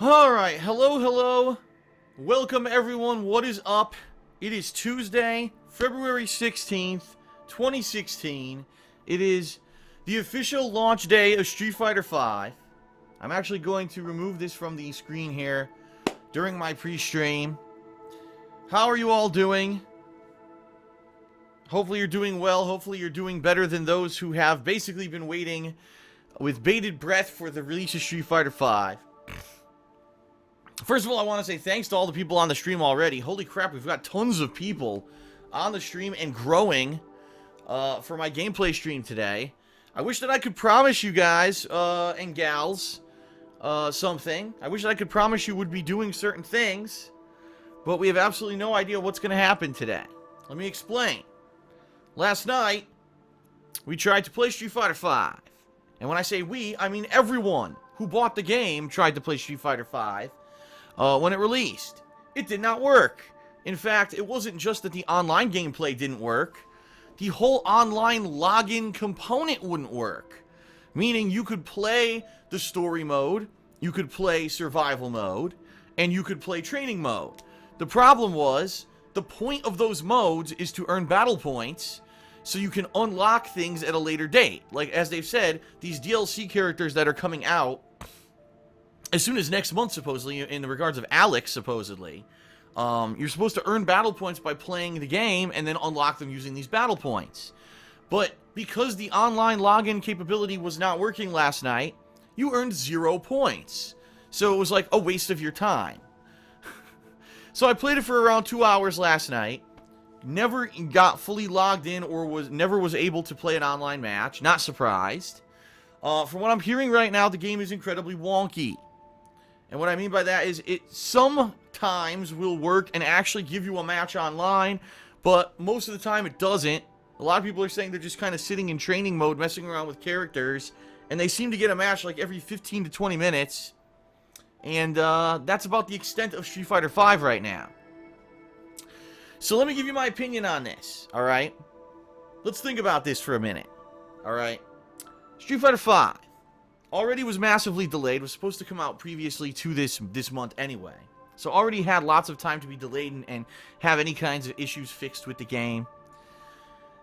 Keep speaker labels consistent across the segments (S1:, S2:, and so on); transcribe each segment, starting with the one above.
S1: Alright, hello. Welcome everyone, what is up? It is Tuesday, February 16th, 2016. It is the official launch day of Street Fighter V. I'm actually going to remove this from the screen here during my pre-stream. How are you all doing? Hopefully you're doing well. Hopefully you're doing better than those who have basically been waiting with bated breath for the release of Street Fighter V. First of all, I want to say thanks to all the people on the stream already. Holy crap, we've got tons of people on the stream and growing for my gameplay stream today. I wish that I could promise you guys and gals something. I wish that I could promise you would be doing certain things, but we have absolutely no idea what's going to happen today. Let me explain. Last night, we tried to play Street Fighter V. And when I say we, I mean everyone who bought the game tried to play Street Fighter V. When it released. It did not work. In fact, it wasn't just that the online gameplay didn't work. The whole online login component wouldn't work. Meaning you could play the story mode, you could play survival mode, and you could play training mode. The problem was, the point of those modes is to earn battle points so you can unlock things at a later date. Like, as they've said, these DLC characters that are coming out as soon as next month, supposedly, in the regards of Alex, supposedly, you're supposed to earn battle points by playing the game and then unlock them using these battle points. But because the online login capability was not working last night, you earned 0 points. So it was like a waste of your time. So I played it for around 2 hours last night. Never got fully logged in or never was able to play an online match. Not surprised. From what I'm hearing right now, the game is incredibly wonky. And what I mean by that is it sometimes will work and actually give you a match online, but most of the time it doesn't. A lot of people are saying they're just kind of sitting in training mode, messing around with characters, and they seem to get a match like every 15 to 20 minutes. And that's about the extent of Street Fighter V right now. So let me give you my opinion on this, alright? Let's think about this for a minute, alright? Street Fighter V already was massively delayed, was supposed to come out previously to this month anyway. So already had lots of time to be delayed and have any kinds of issues fixed with the game.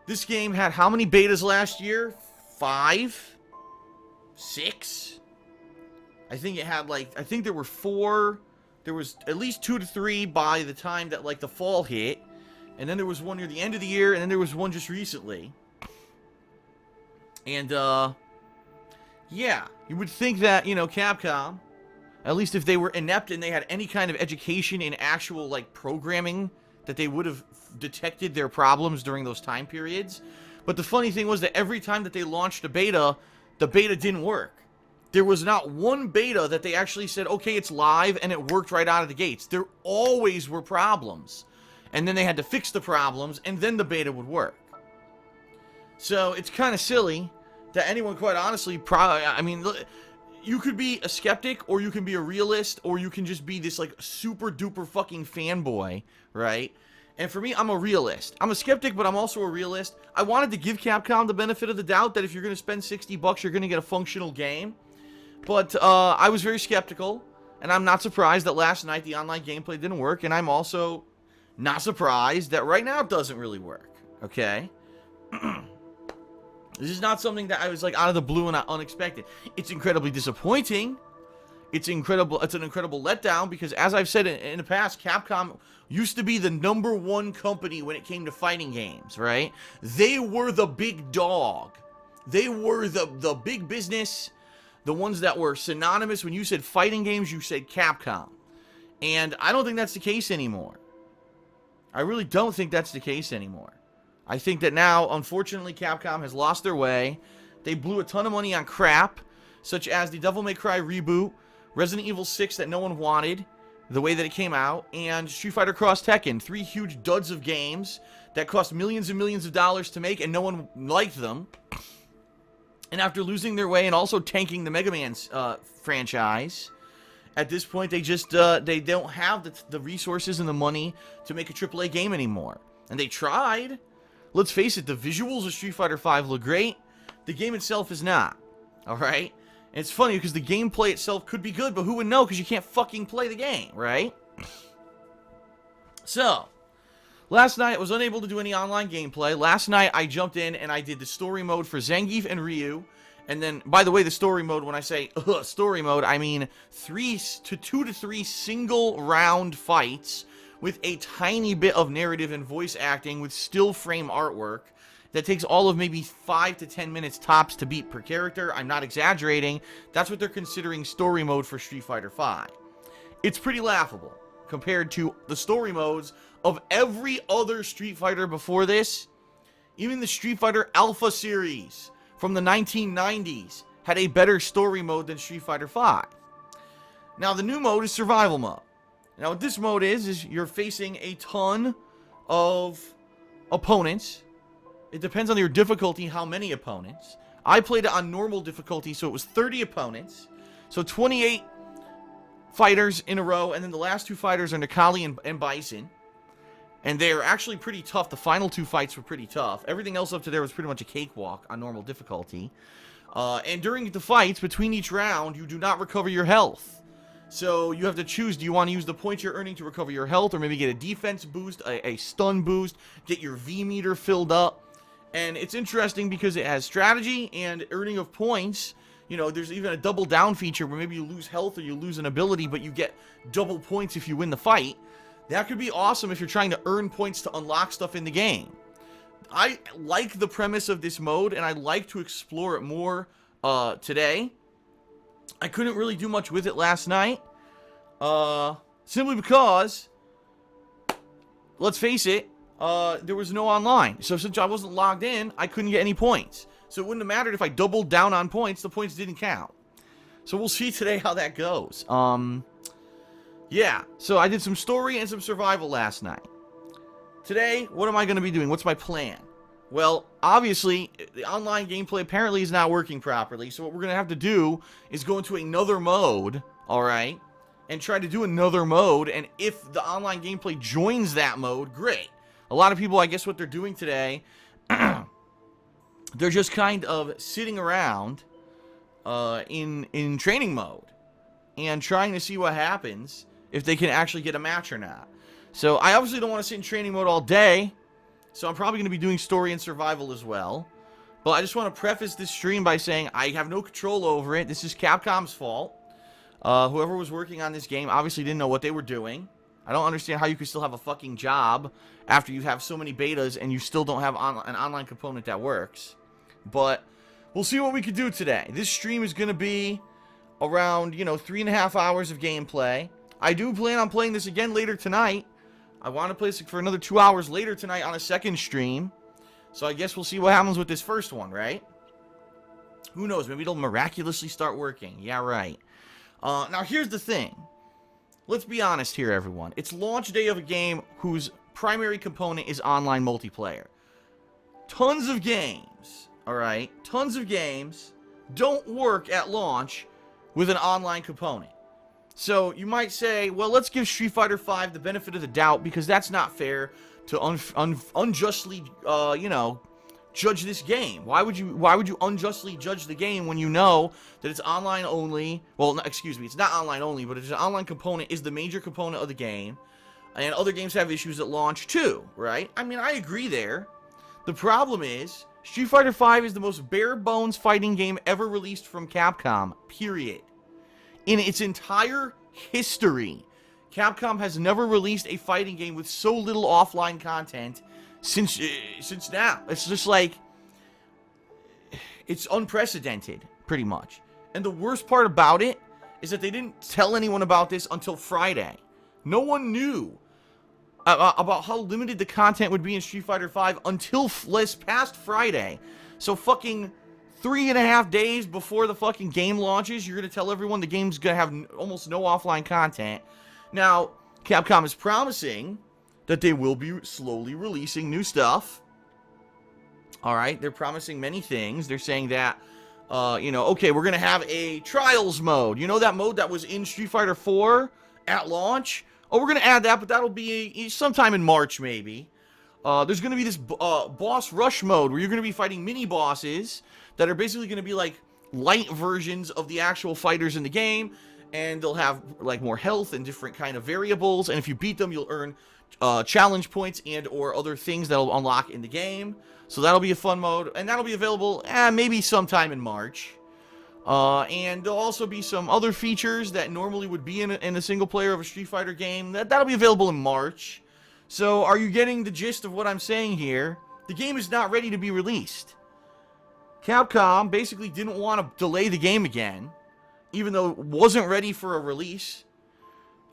S1: This game had how many betas last year? 5? 6? I think it had I think there were 4. There was at least 2 to 3 by the time that the fall hit. And then there was one near the end of the year, and then there was one just recently. And yeah, you would think that, Capcom, at least if they were inept and they had any kind of education in actual, programming, that they would have detected their problems during those time periods. But the funny thing was that every time that they launched a beta, the beta didn't work. There was not one beta that they actually said, okay, it's live, and it worked right out of the gates. There always were problems. And then they had to fix the problems, and then the beta would work. So, it's kind of silly that anyone, quite honestly, you could be a skeptic, or you can be a realist, or you can just be this, super duper fucking fanboy, right? And for me, I'm a realist. I'm a skeptic, but I'm also a realist. I wanted to give Capcom the benefit of the doubt that if you're going to spend $60, you're going to get a functional game. But, I was very skeptical, and I'm not surprised that last night the online gameplay didn't work, and I'm also not surprised that right now it doesn't really work, okay? This is not something that I was out of the blue and unexpected. It's incredibly disappointing. It's an incredible letdown because, as I've said in the past, Capcom used to be the #1 company when it came to fighting games, right? They were the big dog. They were the big business, the ones that were synonymous. When you said fighting games, you said Capcom. And I don't think that's the case anymore. I really don't think that's the case anymore. I think that now, unfortunately, Capcom has lost their way. They blew a ton of money on crap, such as the Devil May Cry reboot, Resident Evil 6 that no one wanted, the way that it came out, and Street Fighter Cross Tekken. 3 huge duds of games that cost millions and millions of dollars to make, and no one liked them. And after losing their way and also tanking the Mega Man franchise, at this point, they just they don't have the resources and the money to make a AAA game anymore. And they tried. Let's face it, the visuals of Street Fighter V look great. The game itself is not. Alright? And it's funny because the gameplay itself could be good, but who would know because you can't fucking play the game, right? So, last night I was unable to do any online gameplay. Last night I jumped in and I did the story mode for Zangief and Ryu. And then, by the way, the story mode, when I say story mode, I mean 2 to 3 single round fights with a tiny bit of narrative and voice acting with still frame artwork that takes all of maybe 5 to 10 minutes tops to beat per character. I'm not exaggerating. That's what they're considering story mode for Street Fighter V. It's pretty laughable compared to the story modes of every other Street Fighter before this. Even the Street Fighter Alpha series from the 1990s had a better story mode than Street Fighter V. Now, the new mode is survival mode. Now, what this mode is you're facing a ton of opponents. It depends on your difficulty, how many opponents. I played it on normal difficulty, so it was 30 opponents. So 28 fighters in a row, and then the last 2 fighters are Nikali and Bison. And they're actually pretty tough. The final 2 fights were pretty tough. Everything else up to there was pretty much a cakewalk on normal difficulty. And during the fights, between each round, you do not recover your health. So you have to choose, do you want to use the points you're earning to recover your health, or maybe get a defense boost, a stun boost, get your V meter filled up. And it's interesting because it has strategy and earning of points. You know, there's even a double down feature where maybe you lose health or you lose an ability, but you get double points if you win the fight. That could be awesome if you're trying to earn points to unlock stuff in the game. I like the premise of this mode, and I'd like to explore it more today. I couldn't really do much with it last night. Simply because, let's face it, there was no online. So since I wasn't logged in, I couldn't get any points. So it wouldn't have mattered if I doubled down on points. The points didn't count. So we'll see today how that goes. Yeah, so I did some story and some survival last night. Today, what am I going to be doing? What's my plan? Well, obviously, the online gameplay apparently is not working properly, so what we're going to have to do is go into another mode, alright, and try to do another mode, and if the online gameplay joins that mode, great. A lot of people, I guess what they're doing today, they're just kind of sitting around in training mode and trying to see what happens if they can actually get a match or not. So I obviously don't want to sit in training mode all day, so I'm probably going to be doing story and survival as well. But I just want to preface this stream by saying I have no control over it. This is Capcom's fault. Whoever was working on this game obviously didn't know what they were doing. I don't understand how you can still have a fucking job after you have so many betas and you still don't have an online component that works. But we'll see what we can do today. This stream is going to be around, 3.5 hours of gameplay. I do plan on playing this again later tonight. I want to play this for another 2 hours later tonight on a second stream. So I guess we'll see what happens with this first one, right? Who knows? Maybe it'll miraculously start working. Yeah, right. Now, here's the thing. Let's be honest here, everyone. It's launch day of a game whose primary component is online multiplayer. Tons of games, alright? Tons of games don't work at launch with an online component. So you might say, well, let's give Street Fighter V the benefit of the doubt because that's not fair to unjustly, judge this game. Why would you unjustly judge the game when you know that it's online only? Well, excuse me, it's not online only, but it's an online component is the major component of the game, and other games have issues at launch too, right? I mean, I agree there. The problem is Street Fighter V is the most bare bones fighting game ever released from Capcom. Period. In its entire history, Capcom has never released a fighting game with so little offline content since now. It's just like, it's unprecedented, pretty much. And the worst part about it is that they didn't tell anyone about this until Friday. No one knew about how limited the content would be in Street Fighter V until past Friday. So fucking 3.5 days before the fucking game launches, you're going to tell everyone the game's going to have almost no offline content. Now, Capcom is promising that they will be slowly releasing new stuff. Alright, they're promising many things. They're saying that, okay, we're going to have a Trials mode. You know that mode that was in Street Fighter 4 at launch? Oh, we're going to add that, but that'll be sometime in March, maybe. There's going to be this boss rush mode where you're going to be fighting mini-bosses that are basically going to be like light versions of the actual fighters in the game, and they'll have like more health and different kind of variables, and if you beat them, you'll earn challenge points and or other things that'll unlock in the game. So that'll be a fun mode, and that'll be available maybe sometime in March. And there'll also be some other features that normally would be in a single player of a Street Fighter game. That'll be available in March. So are you getting the gist of what I'm saying here? The game is not ready to be released. Capcom basically didn't want to delay the game again, even though it wasn't ready for a release.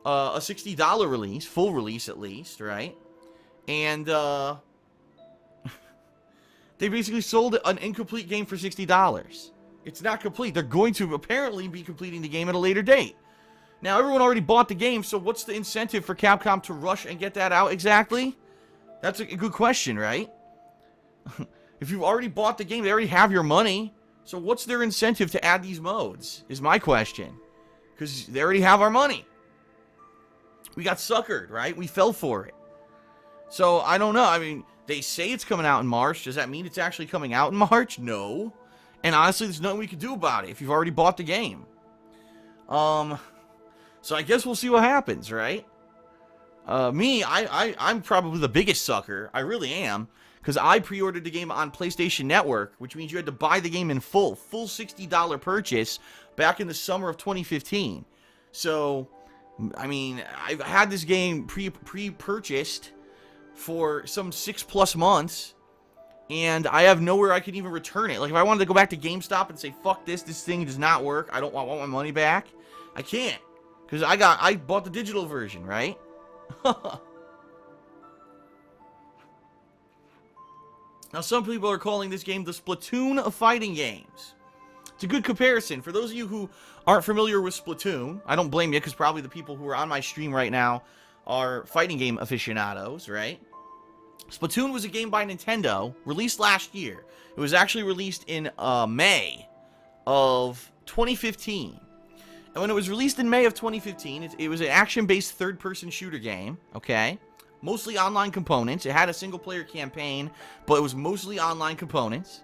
S1: A $60 release, full release at least, right? And they basically sold an incomplete game for $60. It's not complete. They're going to apparently be completing the game at a later date. Now, everyone already bought the game, so what's the incentive for Capcom to rush and get that out exactly? That's a good question, right? If you've already bought the game, they already have your money. So what's their incentive to add these modes, is my question. Because they already have our money. We got suckered, right? We fell for it. So, I don't know. I mean, they say it's coming out in March. Does that mean it's actually coming out in March? No. And honestly, there's nothing we can do about it if you've already bought the game. So I guess we'll see what happens, right? I'm probably the biggest sucker. I really am. Because I pre-ordered the game on PlayStation Network, which means you had to buy the game in full $60 purchase back in the summer of 2015. So, I mean, I've had this game pre-purchased for some 6+ months, and I have nowhere I can even return it. Like, if I wanted to go back to GameStop and say, fuck this thing does not work, I want my money back, I can't. Because I bought the digital version, right? Now, some people are calling this game the Splatoon of fighting games. It's a good comparison. For those of you who aren't familiar with Splatoon, I don't blame you, because probably the people who are on my stream right now are fighting game aficionados, right? Splatoon was a game by Nintendo, released last year. It was actually released in May of 2015. And when it was released in May of 2015, it was an action-based third-person shooter game, okay? Mostly online components. It had a single-player campaign, but it was mostly online components.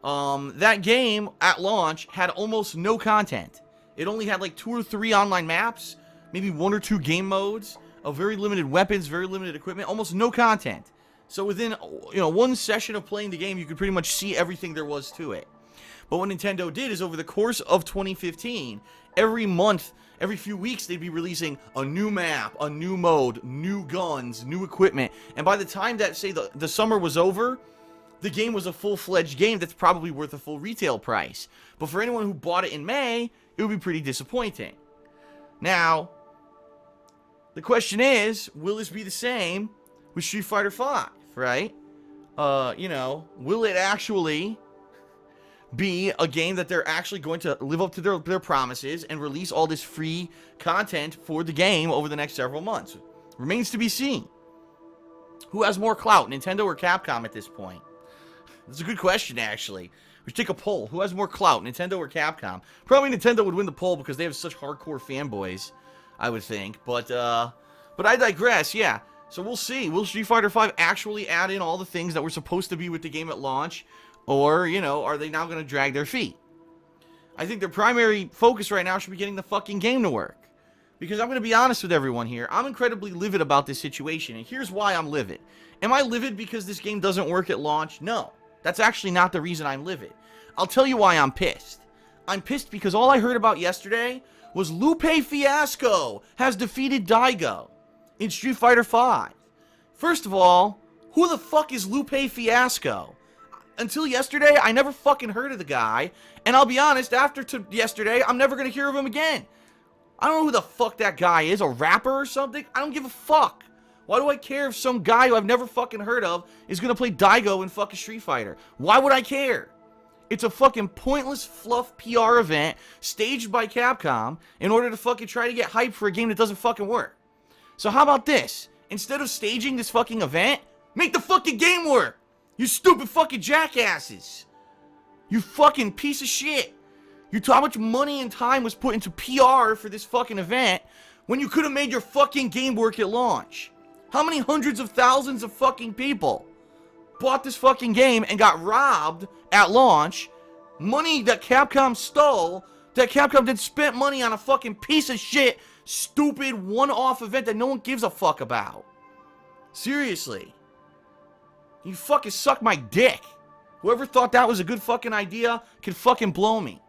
S1: That game, at launch, had almost no content. It only had like 2 or 3 online maps, maybe 1 or 2 game modes, of very limited weapons, very limited equipment, almost no content. So within, one session of playing the game, you could pretty much see everything there was to it. But what Nintendo did is over the course of 2015, every month, every few weeks, they'd be releasing a new map, a new mode, new guns, new equipment. And by the time that, say, the summer was over, the game was a full-fledged game that's probably worth a full retail price. But for anyone who bought it in May, it would be pretty disappointing. Now, the question is, will this be the same with Street Fighter V, right? Will it actually be a game that they're actually going to live up to their promises and release all this free content for the game over the next several months? Remains to be seen. Who has more clout, Nintendo or Capcom at this point? That's a good question, actually. We should take a poll. Who has more clout, Nintendo or Capcom? Probably Nintendo would win the poll because they have such hardcore fanboys, I would think. But I digress, yeah. So we'll see. Will Street Fighter V actually add in all the things that were supposed to be with the game at launch? Or, are they now going to drag their feet? I think their primary focus right now should be getting the fucking game to work. Because I'm going to be honest with everyone here. I'm incredibly livid about this situation. And here's why I'm livid. Am I livid because this game doesn't work at launch? No. That's actually not the reason I'm livid. I'll tell you why I'm pissed. I'm pissed because all I heard about yesterday was Lupe Fiasco has defeated Daigo in Street Fighter V. First of all, who the fuck is Lupe Fiasco? Until yesterday, I never fucking heard of the guy. And I'll be honest, after yesterday, I'm never going to hear of him again. I don't know who the fuck that guy is. A rapper or something? I don't give a fuck. Why do I care if some guy who I've never fucking heard of is going to play Daigo in fucking Street Fighter? Why would I care? It's a fucking pointless fluff PR event staged by Capcom in order to fucking try to get hype for a game that doesn't fucking work. So how about this? Instead of staging this fucking event, make the fucking game work! You stupid fucking jackasses! You fucking piece of shit! How much money and time was put into PR for this fucking event when you could have made your fucking game work at launch? How many hundreds of thousands of fucking people bought this fucking game and got robbed at launch, money that Capcom stole, that Capcom then spent money on a fucking piece of shit, stupid one-off event that no one gives a fuck about. Seriously. You fucking suck my dick. Whoever thought that was a good fucking idea can fucking blow me.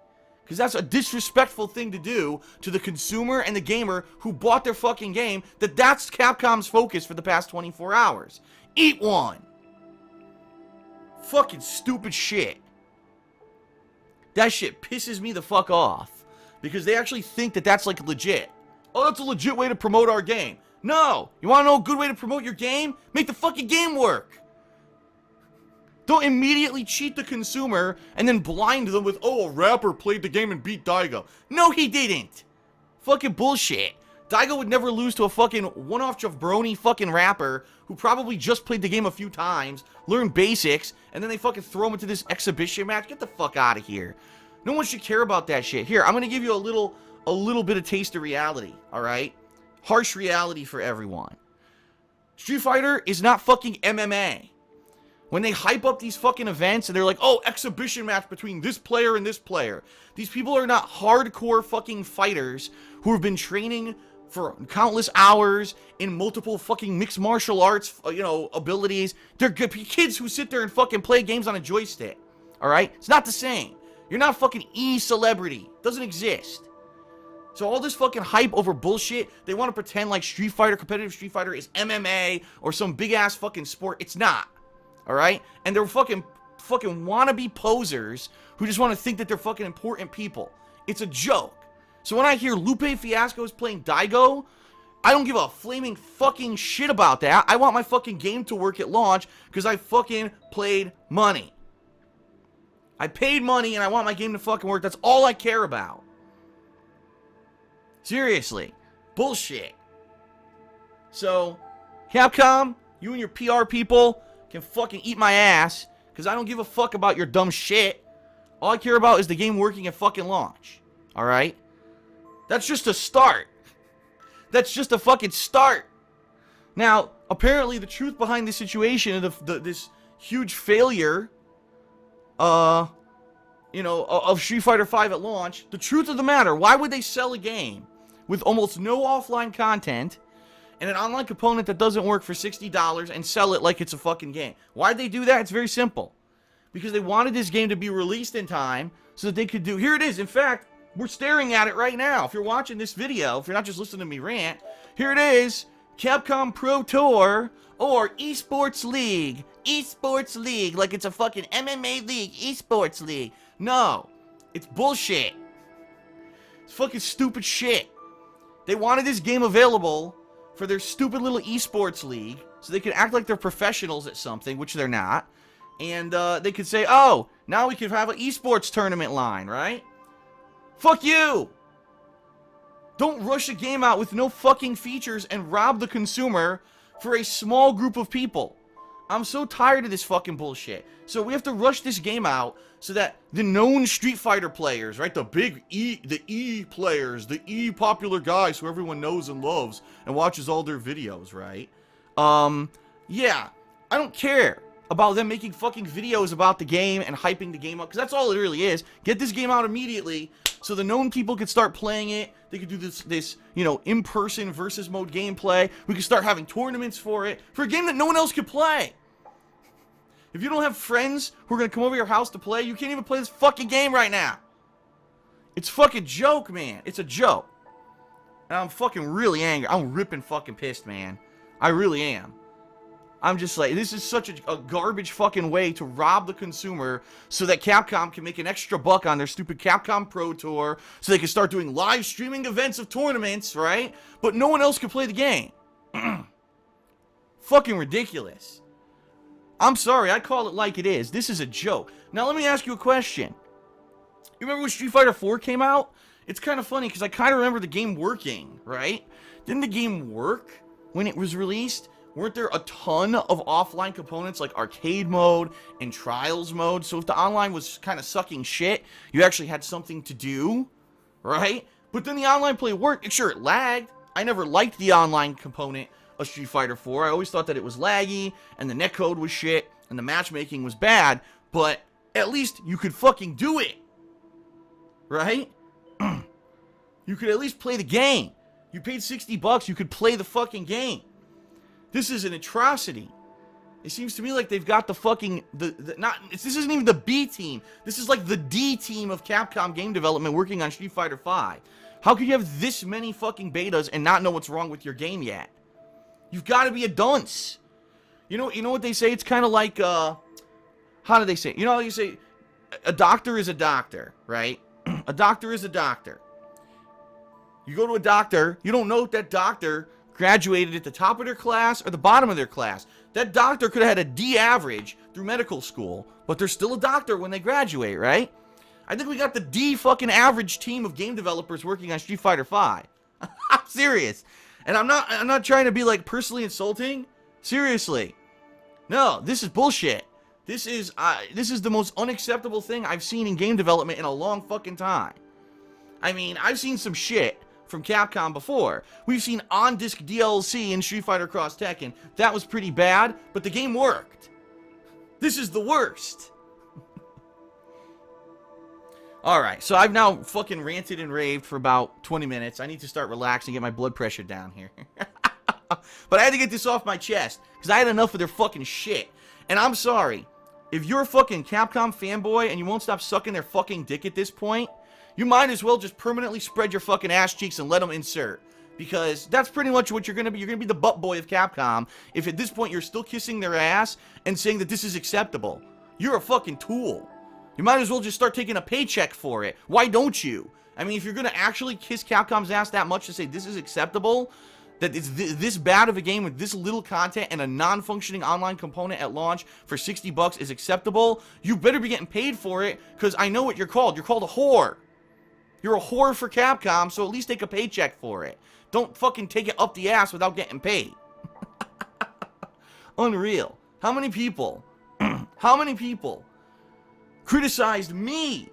S1: Because that's a disrespectful thing to do to the consumer and the gamer who bought their fucking game, that's Capcom's focus for the past 24 hours. Eat one. Fucking stupid shit. That shit pisses me the fuck off. Because they actually think that that's like legit. Oh, that's a legit way to promote our game. No! You wanna know a good way to promote your game? Make the fucking game work! Don't immediately cheat the consumer and then blind them with, oh, a rapper played the game and beat Daigo. No, he didn't! Fucking bullshit. Daigo would never lose to a fucking one-off jabroni fucking rapper who probably just played the game a few times, learned basics, and then they fucking throw him into this exhibition match. Get the fuck out of here. No one should care about that shit. Here, I'm gonna give you a little bit of taste of reality, alright? Harsh reality for everyone. Street Fighter is not fucking MMA. When they hype up these fucking events and they're like, oh, exhibition match between this player and this player. These people are not hardcore fucking fighters who have been training for countless hours in multiple fucking mixed martial arts, abilities. They're good kids who sit there and fucking play games on a joystick. Alright? It's not the same. You're not fucking E-celebrity. Doesn't exist. So all this fucking hype over bullshit, they want to pretend like Street Fighter, competitive Street Fighter is MMA or some big-ass fucking sport. It's not. Alright? And they're fucking wannabe posers who just want to think that they're fucking important people. It's a joke. So when I hear Lupe Fiasco is playing Daigo, I don't give a flaming fucking shit about that. I want my fucking game to work at launch because I fucking played money. I paid money and I want my game to fucking work. That's all I care about. Seriously. Bullshit. So, Capcom, you and your PR people can fucking eat my ass because I don't give a fuck about your dumb shit. All I care about is the game working at fucking launch. Alright? That's just a start. That's just a fucking start. Now, apparently the truth behind this situation, this huge failure, of Street Fighter V at launch, the truth of the matter, why would they sell a game with almost no offline content and an online component that doesn't work for $60 and sell it like it's a fucking game? Why'd they do that? It's very simple. Because they wanted this game to be released in time so that they could do... Here it is. In fact, we're staring at it right now. If you're watching this video, if you're not just listening to me rant, here it is. Capcom Pro Tour or Esports League. Esports League, like it's a fucking MMA league. Esports League. No. It's bullshit. It's fucking stupid shit. They wanted this game available for their stupid little esports league so they could act like they're professionals at something, which they're not. And they could say, oh, now we could have an esports tournament line, right? Fuck you! Don't rush a game out with no fucking features and rob the consumer for a small group of people. I'm so tired of this fucking bullshit. So we have to rush this game out so that the known Street Fighter players, right? The big E players, the E popular guys who everyone knows and loves and watches all their videos, right? Yeah, I don't care about them making fucking videos about the game and hyping the game up, because that's all it really is. Get this game out immediately so the known people could start playing it. They could do this in-person versus mode gameplay. We could start having tournaments for it, for a game that no one else could play. If you don't have friends who are going to come over your house to play, you can't even play this fucking game right now. It's a fucking joke, man. It's a joke. And I'm fucking really angry. I'm ripping fucking pissed, man. I really am. I'm just like, this is such a garbage fucking way to rob the consumer so that Capcom can make an extra buck on their stupid Capcom Pro Tour so they can start doing live streaming events of tournaments, right? But no one else can play the game. Fucking ridiculous. I'm sorry, I call it like it is. This is a joke. Now let me ask you a question. You remember when Street Fighter 4 came out? It's kind of funny because I kind of remember the game working, right? Didn't the game work when it was released? Weren't there a ton of offline components like arcade mode and trials mode? So if the online was kind of sucking shit, you actually had something to do, right? But then the online play worked. Sure, it lagged. I never liked the online component of Street Fighter 4. I always thought that it was laggy and the netcode was shit and the matchmaking was bad. But at least you could fucking do it. right? You could at least play the game. You paid $60, you could play the fucking game. This is an atrocity. It seems to me like they've got the fucking, this isn't even the B team. This is like the D team of Capcom game development working on Street Fighter V. How could you have this many fucking betas and not know what's wrong with your game yet? You've got to be a dunce. You know what they say? It's kind of like, how do they say it? You know how you say, a doctor is a doctor, right? A doctor is a doctor. You go to a doctor, you don't know if that doctor graduated at the top of their class or the bottom of their class. That doctor could have had a D average through medical school, but they're still a doctor when they graduate, right? I think we got the D fucking average team of game developers working on Street Fighter V. I'm serious. And I'm not trying to be like personally insulting. Seriously. No, this is bullshit. This is the most unacceptable thing I've seen in game development in a long fucking time. I mean, I've seen some shit from Capcom before. We've seen on-disc DLC in Street Fighter Cross Tekken. That was pretty bad, but the game worked. This is the worst. Alright, so I've now fucking ranted and raved for about 20 minutes. I need to start relaxing, get my blood pressure down here. But I had to get this off my chest, because I had enough of their fucking shit. And I'm sorry, if you're a fucking Capcom fanboy and you won't stop sucking their fucking dick at this point, you might as well just permanently spread your fucking ass cheeks and let them insert. Because that's pretty much what you're going to be. You're going to be the butt boy of Capcom if at this point you're still kissing their ass and saying that this is acceptable. You're a fucking tool. You might as well just start taking a paycheck for it. Why don't you? I mean, if you're going to actually kiss Capcom's ass that much to say this is acceptable, that it's this bad of a game with this little content and a non-functioning online component at launch for $60 is acceptable, you better be getting paid for it, because I know what you're called. You're called a whore. You're a whore for Capcom, so at least take a paycheck for it. Don't fucking take it up the ass without getting paid. Unreal. How many people criticized me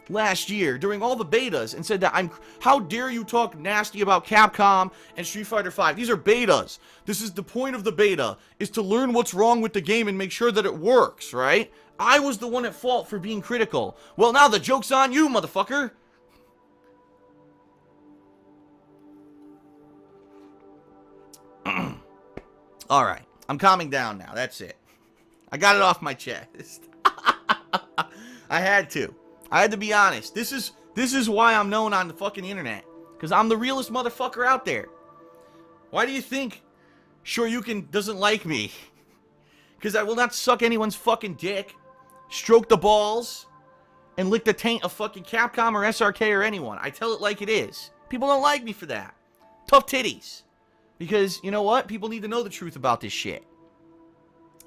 S1: last year during all the betas and said that how dare you talk nasty about Capcom and Street Fighter V? These are betas. This is the point of the beta, is to learn what's wrong with the game and make sure that it works, right? I was the one at fault for being critical. Well, now the joke's on you, motherfucker. Alright, I'm calming down now, that's it. I got it off my chest. I had to be honest. This is why I'm known on the fucking internet. Because I'm the realest motherfucker out there. Why do you think Shoryuken doesn't like me? Because I will not suck anyone's fucking dick, stroke the balls, and lick the taint of fucking Capcom or SRK or anyone. I tell it like it is. People don't like me for that. Tough titties. Because, you know what? People need to know the truth about this shit.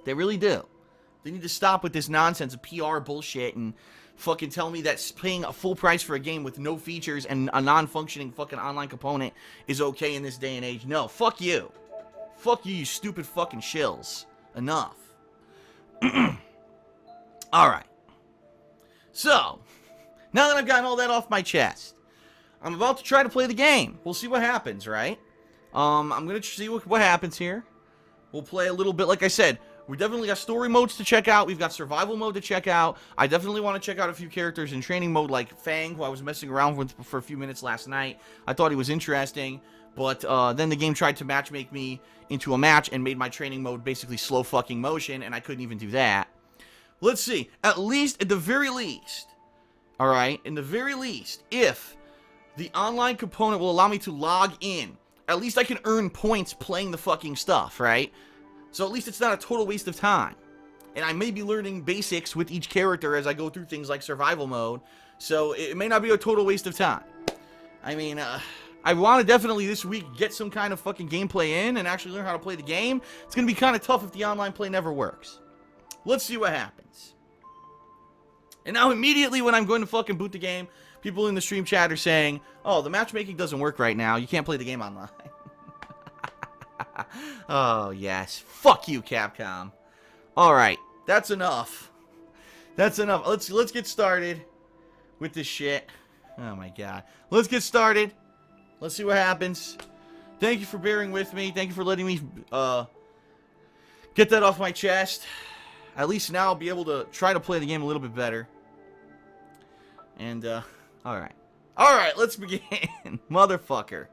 S1: They really do. They need to stop with this nonsense of PR bullshit and fucking tell me that paying a full price for a game with no features and a non-functioning fucking online component is okay in this day and age. No, fuck you. Fuck you, you stupid fucking shills. Enough. Alright. So, now that I've gotten all that off my chest, I'm about to try to play the game. We'll see what happens, right? I'm going to see what happens here. We'll play a little bit, like I said. We definitely got story modes to check out. We've got survival mode to check out. I definitely want to check out a few characters in training mode like Fang, who I was messing around with for a few minutes last night. I thought he was interesting, but then the game tried to matchmake me into a match and made my training mode basically slow fucking motion, and I couldn't even do that. Let's see. At the very least, alright, in the very least, if the online component will allow me to log in, at least I can earn points playing the fucking stuff, right? So at least it's not a total waste of time. And I may be learning basics with each character as I go through things like survival mode. So it may not be a total waste of time. I mean, I want to definitely this week get some kind of fucking gameplay in and actually learn how to play the game. It's going to be kind of tough if the online play never works. Let's see what happens. And now immediately when I'm going to fucking boot the game, people in the stream chat are saying, oh, the matchmaking doesn't work right now. You can't play the game online. Oh, yes. Fuck you, Capcom. Alright, that's enough. That's enough. Let's get started with this shit. Oh, my God. Let's get started. Let's see what happens. Thank you for bearing with me. Thank you for letting me get that off my chest. At least now I'll be able to try to play the game a little bit better. And, alright. Alright, let's begin. Motherfucker.